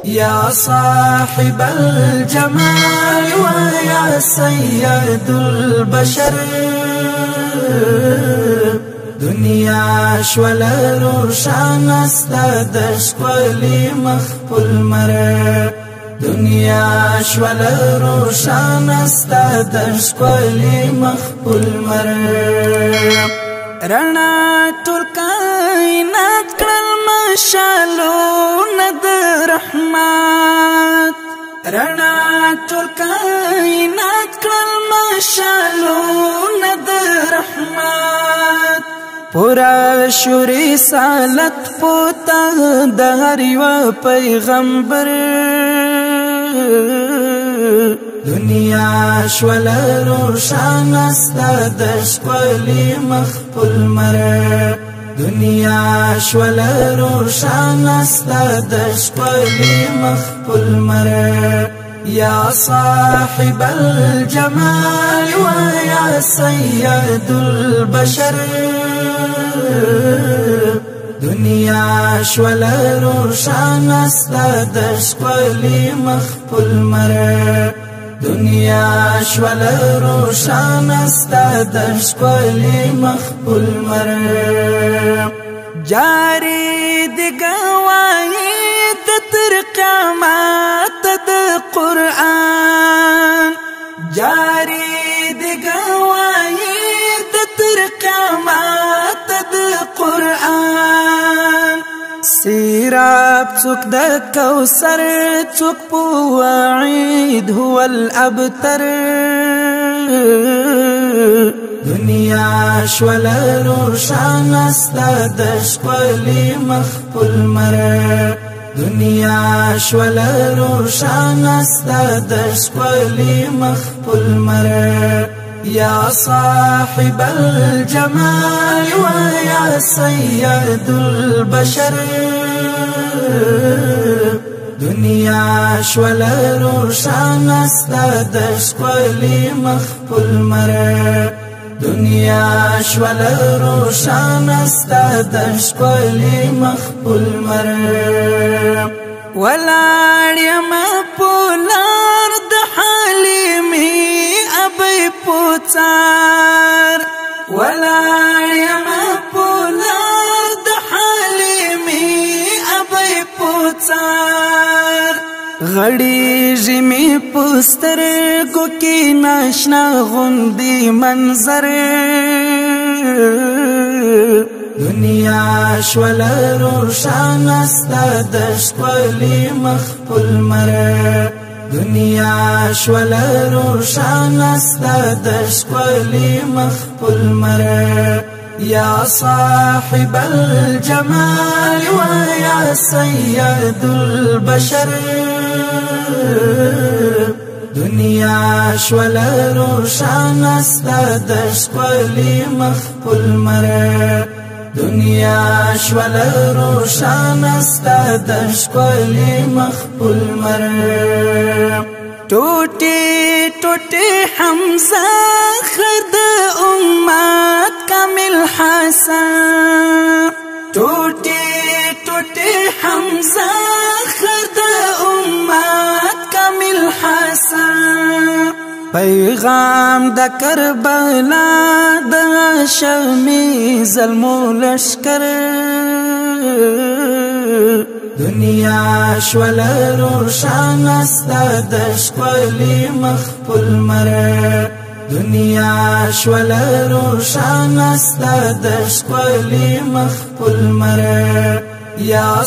يا صاحب الجمال ويا سيد البشر دنیا شول روشان استاد شکلی مخبول مر دنیا شول روشان استاد شکلی مخبول مر رڼا ټول کائنات کړل مشالونه د رحمت رڼا ټول کائنات کړل مشالونه د رحمت پورا شوري سالت پوتا د هر یو پیغمبر دنیا شول روشان استاد شکلی مخبول مر دنیا شول روشان استاد شکلی مخبول مر یا صاحب الجمال ويا سيد البشر دنیا شول روشان استاد شکلی مخبول مر دنیا شول روشان استاد شکلی مخبول مر جاری دی گواہی د تر قیامت د قرآن جاری دی گواہی د تر قیامت د قرآن سیراب څوک د کوثر څوک په وعید هو الابتر دنیا شول روشان استاد شکلی مخبول مر دنیا شول روشان استاد شکلی مخبول مر يا صاحب الجمال ويا سيد البشر دنیا شول روشان استاد شکلی مخبول مر دنیا شول روشان استاد شکلی مخبول مر ولاړ یم پولار د حلیمي ابي پوڅار ولاړ یم پولار د حلیمي ابي پوڅار غړیږي می پسترګو کې ناشنا غوندي منظر دنیا شول روشان استاد شکلی مخبول مر دنیا شول روشان استاد شکلی مخبول مر يا صاحب الجمال ويا سيد البشر دنیا شول روشان استاد شکلی مخبول مر دنیا شول روشان استاد شکلی مخبول مر ټوټي ټوټي حمزه خد امت کامل حسن ټوټي ټوټي حمزه خد امت کامل حسن پیغام د کربلا د شمی ظلمو لشکر دنیا شول روشان استاد شکلی مخبول مر دنیا شول روشان استاد شکلی مخبول مر یا